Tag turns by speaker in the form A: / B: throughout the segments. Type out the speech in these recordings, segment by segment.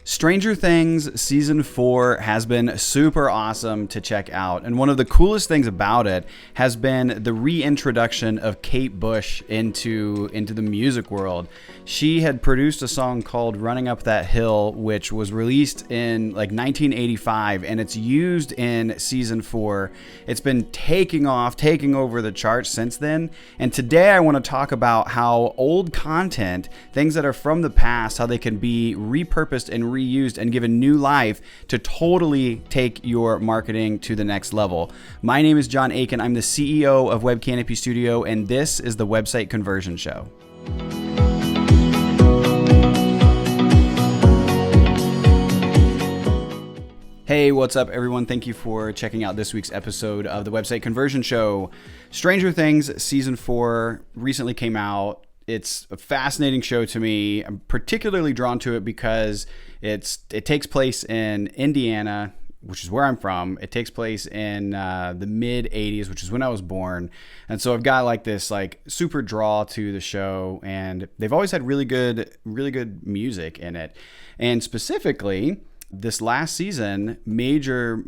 A: Stranger Things Season 4 has been super awesome to check out, and one of the coolest things about it has been the reintroduction of Kate Bush into the music world. She had produced a song called Running Up That Hill, which was released in like 1985, and it's used in Season 4. It's been taking over the charts since then, and today I want to talk about how old content, things that are from the past, how they can be repurposed and reused and given new life to totally take your marketing to the next level. My name is John Aiken. I'm the CEO of Web Canopy Studio, and this is the Website Conversion Show. Hey, what's up, everyone? Thank you for checking out this week's episode of the Website Conversion Show. Stranger Things Season 4 recently came out. It's a fascinating show to me. I'm particularly drawn to it because it takes place in Indiana, which is where I'm from. It takes place in the mid 80s, which is when I was born. And so I've got like this like super draw to the show, and they've always had really good music in it. And specifically, this last season, major,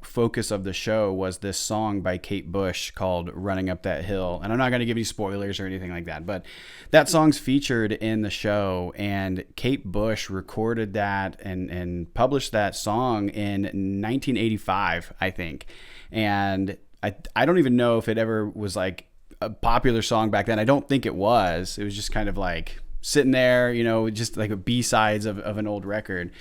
A: focus of the show was this song by Kate Bush called Running Up That Hill. And I'm not going to give you spoilers or anything like that, but that song's featured in the show, and Kate Bush recorded that and published that song in 1985, I think. And I don't even know if it ever was like a popular song back then. I don't think it was. It was just kind of like sitting there, just like a B-sides of an old record.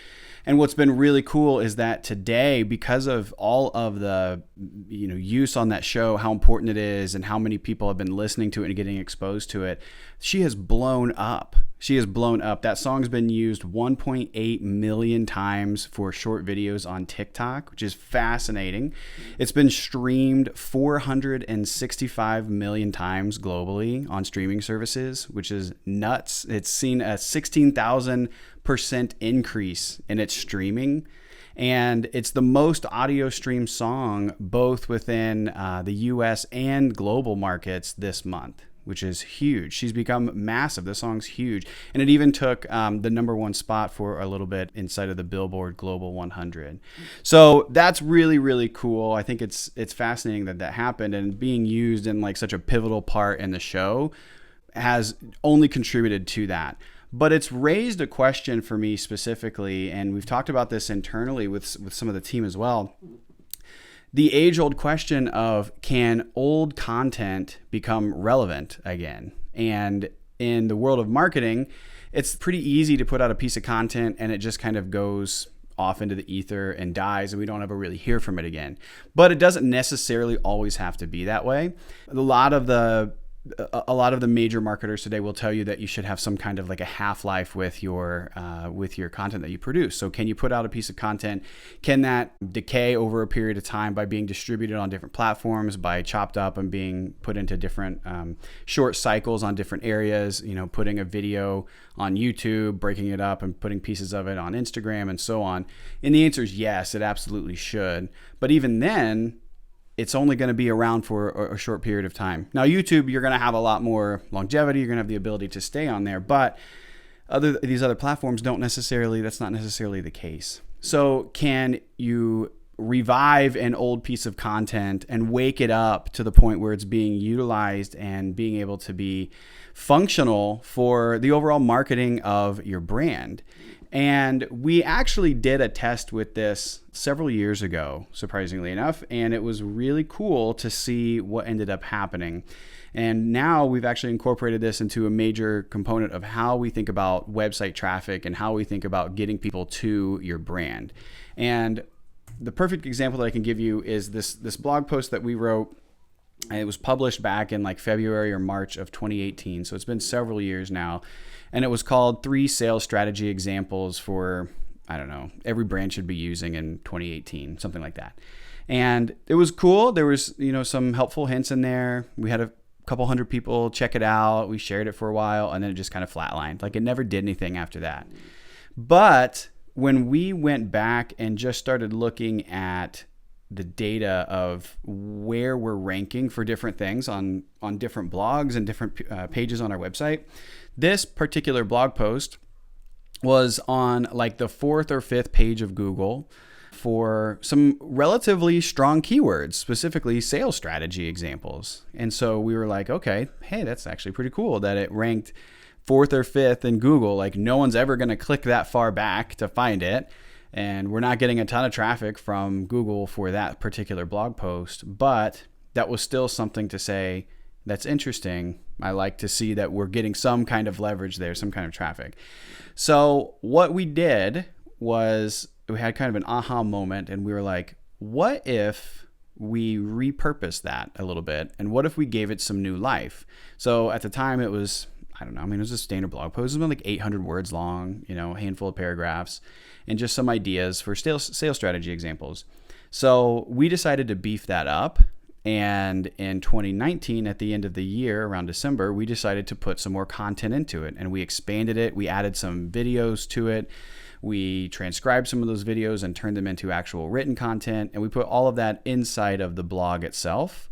A: And what's been really cool is that today, because of all of the use on that show, how important it is and how many people have been listening to it and getting exposed to it, she has blown up. That song's been used 1.8 million times for short videos on TikTok, which is fascinating. It's been streamed 465 million times globally on streaming services, which is nuts. It's seen a 16,000% increase in its streaming. And it's the most audio streamed song both within the US and global markets this month, which is huge. She's become massive. The song's huge. And it even took the number one spot for a little bit inside of the Billboard Global 100. So that's really, really cool. I think it's fascinating that happened, and being used in like such a pivotal part in the show has only contributed to that. But it's raised a question for me specifically, and we've talked about this internally with some of the team as well. The age-old question of, can old content become relevant again? And in the world of marketing, it's pretty easy to put out a piece of content and it just kind of goes off into the ether and dies, and we don't ever really hear from it again. But it doesn't necessarily always have to be that way. A lot of the major marketers today will tell you that you should have some kind of like a half-life with your content that you produce. So can you put out a piece of content? Can that decay over a period of time by being distributed on different platforms, by chopped up and being put into different short cycles on different areas, putting a video on YouTube, breaking it up and putting pieces of it on Instagram and so on? And the answer is yes, it absolutely should. But even then, it's only going to be around for a short period of time. Now, YouTube, you're going to have a lot more longevity. You're going to have the ability to stay on there, but these other platforms that's not necessarily the case. So can you revive an old piece of content and wake it up to the point where it's being utilized and being able to be functional for the overall marketing of your brand? And we actually did a test with this several years ago, surprisingly enough, and it was really cool to see what ended up happening. And now we've actually incorporated this into a major component of how we think about website traffic and how we think about getting people to your brand. And the perfect example that I can give you is this blog post that we wrote. It was published back in like February or March of 2018. So it's been several years now. And it was called 3 Sales Strategy Examples for, every brand should be using in 2018, something like that. And it was cool. There was, some helpful hints in there. We had a couple hundred people check it out. We shared it for a while, and then it just kind of flatlined. Like it never did anything after that. But when we went back and just started looking at the data of where we're ranking for different things on different blogs and different pages on our website, this particular blog post was on like the fourth or fifth page of Google for some relatively strong keywords, specifically sales strategy examples. And so we were like, okay, hey, that's actually pretty cool that it ranked fourth or fifth in Google. Like no one's ever going to click that far back to find it. And we're not getting a ton of traffic from Google for that particular blog post, but that was still something to say, that's interesting. I like to see that we're getting some kind of leverage there, some kind of traffic. So what we did was we had kind of an aha moment, and we were like, what if we repurposed that a little bit? And what if we gave it some new life? So at the time it was, I don't know, I mean, it was a standard blog post. It was about like 800 words long, you know, a handful of paragraphs, and just some ideas for sales strategy examples. So we decided to beef that up. And in 2019, at the end of the year, around December, we decided to put some more content into it, and we expanded it. We added some videos to it. We transcribed some of those videos and turned them into actual written content, and we put all of that inside of the blog itself.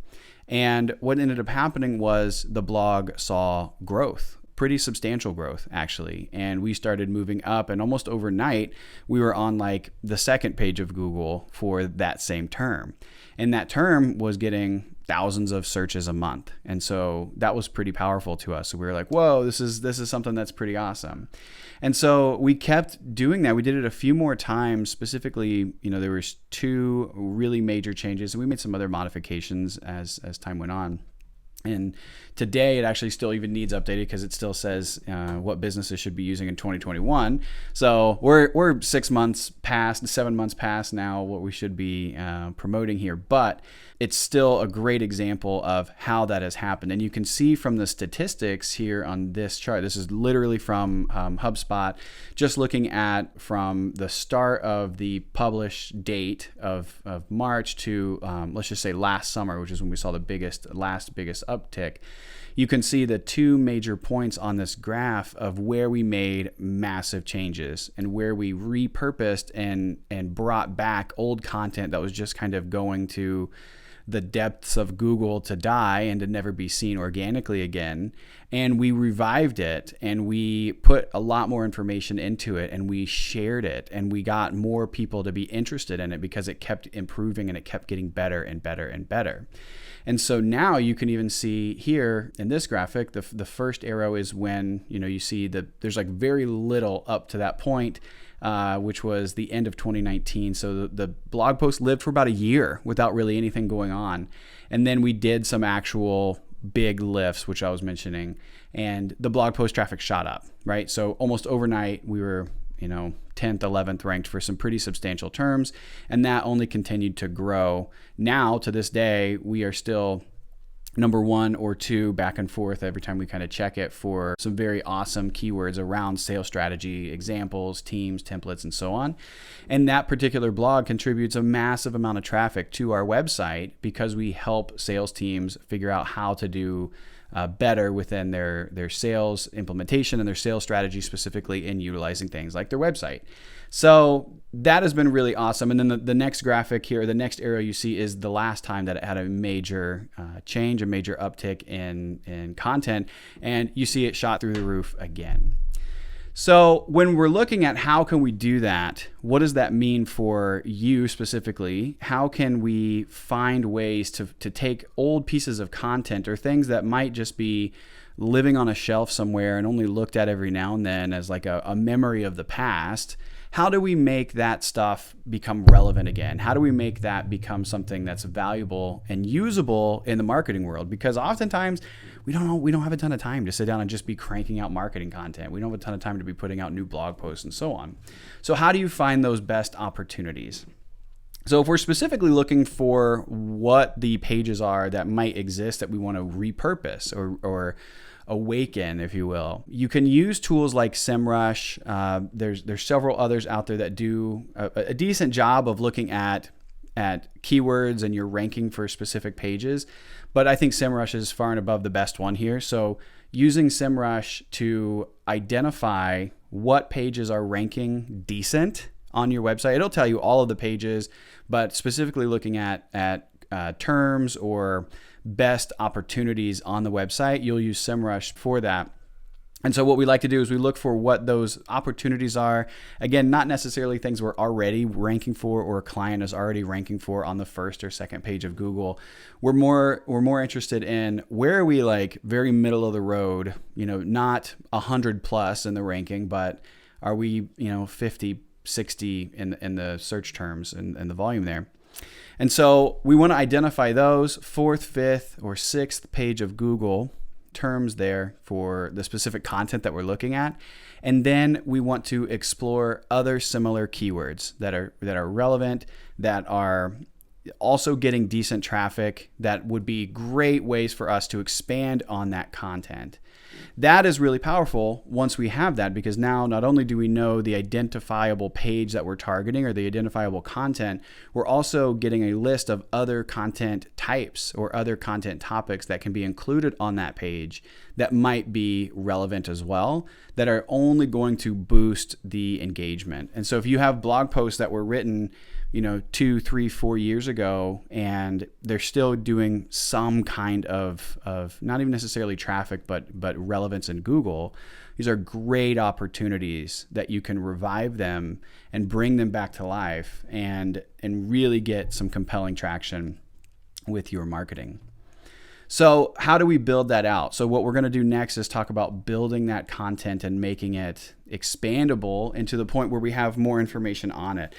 A: And what ended up happening was the blog saw growth, pretty substantial growth actually. And we started moving up, and almost overnight, we were on like the second page of Google for that same term. And that term was getting thousands of searches a month. And so that was pretty powerful to us. So we were like, whoa, this is something that's pretty awesome. And so we kept doing that. We did it a few more times. Specifically, you know, there was 2 really major changes, and we made some other modifications as time went on. And today it actually still even needs updated because it still says what businesses should be using in 2021. So we're 6 months past, 7 months past now what we should be promoting here. But it's still a great example of how that has happened. And you can see from the statistics here on this chart, this is literally from HubSpot, just looking at from the start of the published date of March to let's just say last summer, which is when we saw the last biggest uptick. You can see the 2 major points on this graph of where we made massive changes and where we repurposed and brought back old content that was just kind of going to the depths of Google to die and to never be seen organically again. And we revived it, and we put a lot more information into it, and we shared it, and we got more people to be interested in it because it kept improving and it kept getting better and better and better. And so now you can even see here in this graphic, the first arrow is when, you know, you see that there's like very little up to that point, which was the end of 2019. So the blog post lived for about a year without really anything going on. And then we did some actual big lifts, which I was mentioning, and the blog post traffic shot up, right? So almost overnight we were, you know, 10th, 11th ranked for some pretty substantial terms, and that only continued to grow. Now to this day, we are still number 1 or 2 back and forth every time we kind of check it for some very awesome keywords around sales strategy, examples, teams, templates, and so on. And that particular blog contributes a massive amount of traffic to our website because we help sales teams figure out how to do better within their sales implementation and their sales strategy, specifically in utilizing things like their website. So that has been really awesome. And then the next graphic here, the next arrow you see is the last time that it had a major change, a major uptick in content, and you see it shot through the roof again. So when we're looking at how can we do that, what does that mean for you specifically? How can we find ways to take old pieces of content or things that might just be living on a shelf somewhere and only looked at every now and then as like a memory of the past? How do we make that stuff become relevant again? How do we make that become something that's valuable and usable in the marketing world? Because oftentimes we don't have a ton of time to sit down and just be cranking out marketing content. We don't have a ton of time to be putting out new blog posts and so on. So how do you find those best opportunities? So if we're specifically looking for what the pages are that might exist that we want to repurpose or awaken, if you will, you can use tools like SEMrush. There's several others out there that do a decent job of looking at keywords and your ranking for specific pages. But I think SEMrush is far and above the best one here. So using SEMrush to identify what pages are ranking decent on your website, it'll tell you all of the pages, but specifically looking at terms or best opportunities on the website, you'll use SEMrush for that. And so what we like to do is we look for what those opportunities are. Again, not necessarily things we're already ranking for or a client is already ranking for on the first or second page of Google. We're more interested in where are we like very middle of the road, not 100 plus in the ranking, but are we, 50, 60 in the search terms and the volume there. And so we want to identify those fourth, fifth, or sixth page of Google terms there for the specific content that we're looking at. And then we want to explore other similar keywords that are relevant, that are also getting decent traffic, that would be great ways for us to expand on that content. That is really powerful once we have that, because now not only do we know the identifiable page that we're targeting or the identifiable content, we're also getting a list of other content types or other content topics that can be included on that page that might be relevant as well, that are only going to boost the engagement. And so if you have blog posts that were written 2, 3, 4 years ago, and they're still doing some kind of not even necessarily traffic, but relevance in Google, these are great opportunities that you can revive them and bring them back to life and really get some compelling traction with your marketing. So how do we build that out? So what we're going to do next is talk about building that content and making it expandable into the point where we have more information on it.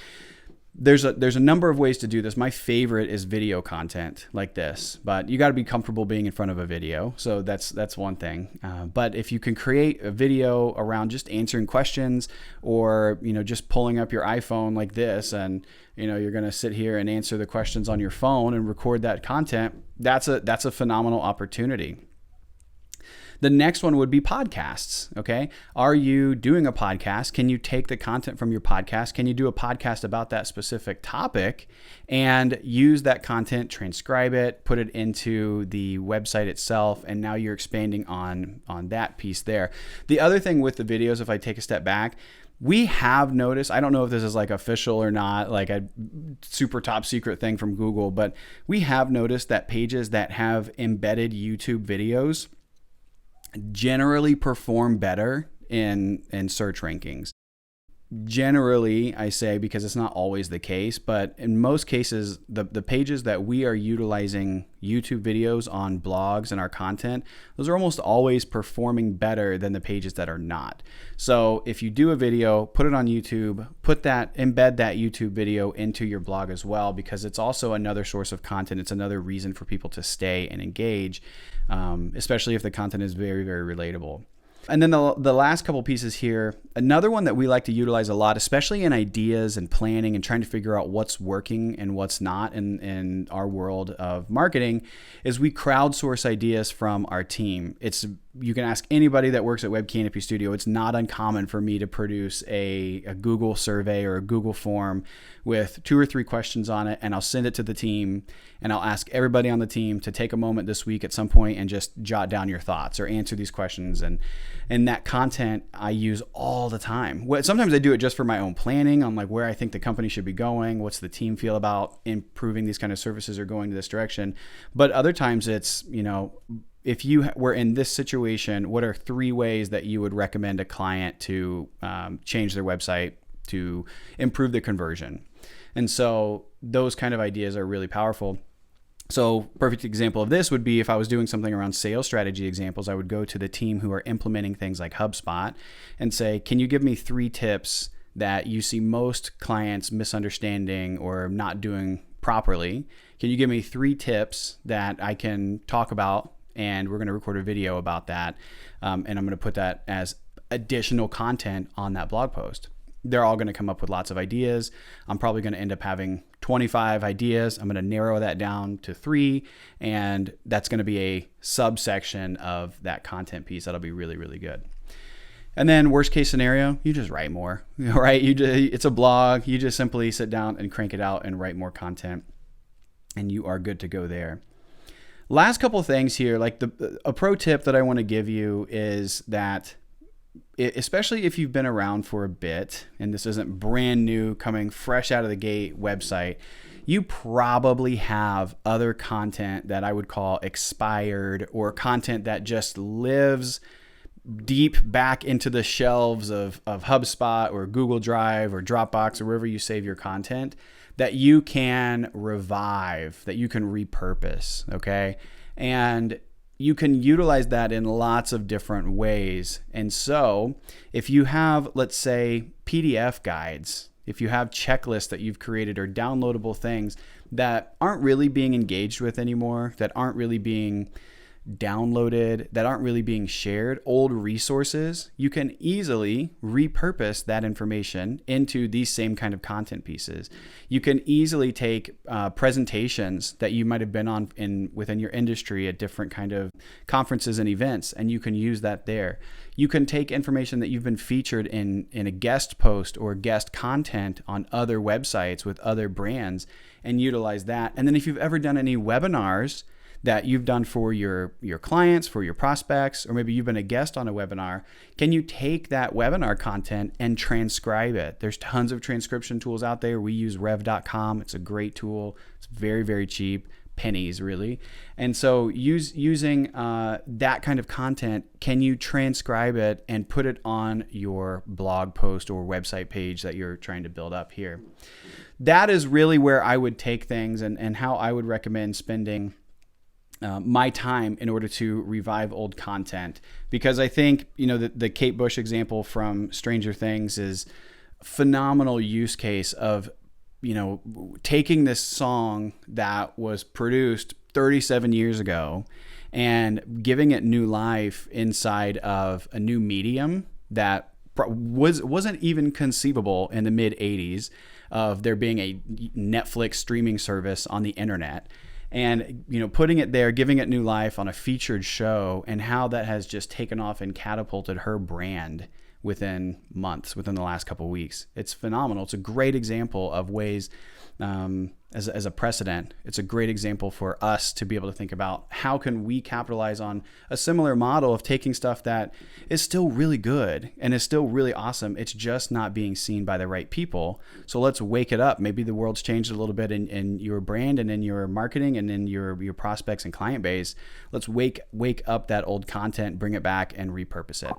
A: There's a number of ways to do this. My favorite is video content like this, but you got to be comfortable being in front of a video. So that's one thing. But if you can create a video around just answering questions, or just pulling up your iPhone like this, and you're going to sit here and answer the questions on your phone and record that content, that's a phenomenal opportunity. The next one would be podcasts, okay? Are you doing a podcast? Can you take the content from your podcast? Can you do a podcast about that specific topic and use that content, transcribe it, put it into the website itself, and now you're expanding on that piece there. The other thing with the videos, if I take a step back, we have noticed, I don't know if this is like official or not, like a super top secret thing from Google, but we have noticed that pages that have embedded YouTube videos generally perform better in search rankings. Generally, I say, because it's not always the case, but in most cases, the pages that we are utilizing YouTube videos on blogs and our content, those are almost always performing better than the pages that are not. So if you do a video, put it on YouTube, embed that YouTube video into your blog as well, because it's also another source of content. It's another reason for people to stay and engage, especially if the content is very, very relatable. And then the last couple pieces here, another one that we like to utilize a lot, especially in ideas and planning and trying to figure out what's working and what's not in our world of marketing, is we crowdsource ideas from our team. You can ask anybody that works at Web Canopy Studio. It's not uncommon for me to produce a Google survey or a Google form with 2 or 3 questions on it, and I'll send it to the team, and I'll ask everybody on the team to take a moment this week at some point and just jot down your thoughts or answer these questions. And that content I use all the time. Sometimes I do it just for my own planning on like where I think the company should be going, what's the team feel about improving these kind of services or going to this direction. But other times it's, if you were in this situation, what are 3 ways that you would recommend a client to change their website to improve the conversion? And so those kind of ideas are really powerful. So perfect example of this would be if I was doing something around sales strategy examples, I would go to the team who are implementing things like HubSpot and say, can you give me 3 tips that you see most clients misunderstanding or not doing properly? Can you give me 3 tips that I can talk about? And we're going to record a video about that. And I'm going to put that as additional content on that blog post. They're all going to come up with lots of ideas. I'm probably going to end up having 25 ideas. I'm going to narrow that down to 3, and that's going to be a subsection of that content piece that'll be really, really good. And then worst case scenario, you just write more, right? It's a blog. You just simply sit down and crank it out and write more content, and you are good to go there. Last couple of things here, like a pro tip that I want to give you is that especially if you've been around for a bit and this isn't brand new, coming fresh out of the gate website, you probably have other content that I would call expired or content that just lives deep back into the shelves of HubSpot or Google Drive or Dropbox or wherever you save your content that you can revive, that you can repurpose, okay? And you can utilize that in lots of different ways. And so if you have, let's say, PDF guides, if you have checklists that you've created or downloadable things that aren't really being engaged with anymore, that aren't really being downloaded, that aren't really being shared, old resources, you can easily repurpose that information into these same kind of content pieces. You can easily take presentations that you might have been on within your industry at different kind of conferences and events, and you can use that there. You can take information that you've been featured in a guest post or guest content on other websites with other brands and utilize that. And then if you've ever done any webinars that you've done for your clients, for your prospects, or maybe you've been a guest on a webinar, can you take that webinar content and transcribe it? There's tons of transcription tools out there. We use rev.com. It's a great tool. It's very, very cheap, pennies really. And so using that kind of content, can you transcribe it and put it on your blog post or website page that you're trying to build up here? That is really where I would take things and how I would recommend spending my time in order to revive old content, because I think, the Kate Bush example from Stranger Things is a phenomenal use case of, taking this song that was produced 37 years ago and giving it new life inside of a new medium that wasn't even conceivable in the mid 80s of there being a Netflix streaming service on the internet. And, putting it there, giving it new life on a featured show, and how that has just taken off and catapulted her brand within months, within the last couple of weeks. It's phenomenal. It's a great example of ways, as a precedent, it's a great example for us to be able to think about how can we capitalize on a similar model of taking stuff that is still really good and is still really awesome. It's just not being seen by the right people. So let's wake it up. Maybe the world's changed a little bit in your brand and in your marketing and in your prospects and client base. Let's wake up that old content, bring it back and repurpose it.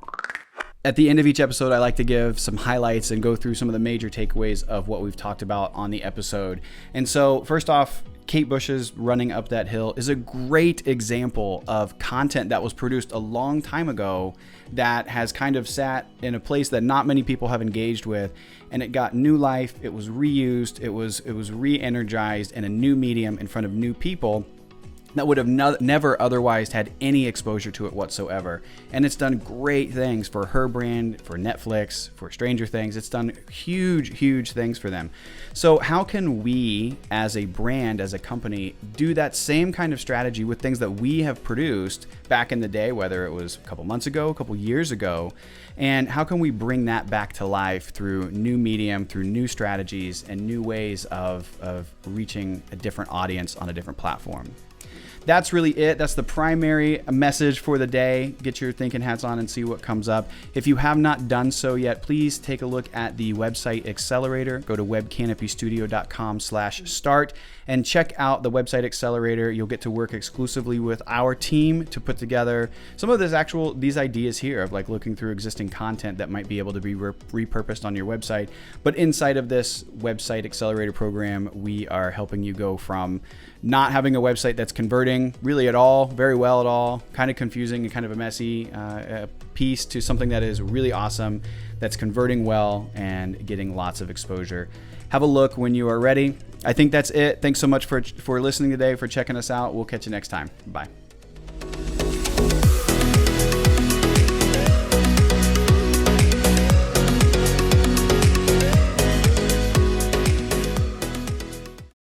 A: At the end of each episode, I like to give some highlights and go through some of the major takeaways of what we've talked about on the episode. And so first off, Kate Bush's Running Up That Hill is a great example of content that was produced a long time ago that has kind of sat in a place that not many people have engaged with, and it got new life, it was reused, it was re-energized in a new medium in front of new people that would have never otherwise had any exposure to it whatsoever. And it's done great things for her brand, for Netflix, for Stranger Things. It's done huge, huge things for them. So how can we as a brand, as a company, do that same kind of strategy with things that we have produced back in the day, whether it was a couple months ago, a couple years ago, and how can we bring that back to life through new medium, through new strategies and new ways of reaching a different audience on a different platform? That's really it. That's the primary message for the day. Get your thinking hats on and see what comes up. If you have not done so yet, please take a look at the website Accelerator. Go to webcanopystudio.com/start and check out the website Accelerator. You'll get to work exclusively with our team to put together some of these ideas here of like looking through existing content that might be able to be repurposed on your website. But inside of this website Accelerator program, we are helping you go from not having a website that's converting really at all, very well at all, kind of confusing and kind of a messy piece, to something that is really awesome, that's converting well and getting lots of exposure. Have a look when you are ready. I think that's it. Thanks so much for listening today, for checking us out. We'll catch you next time. Bye.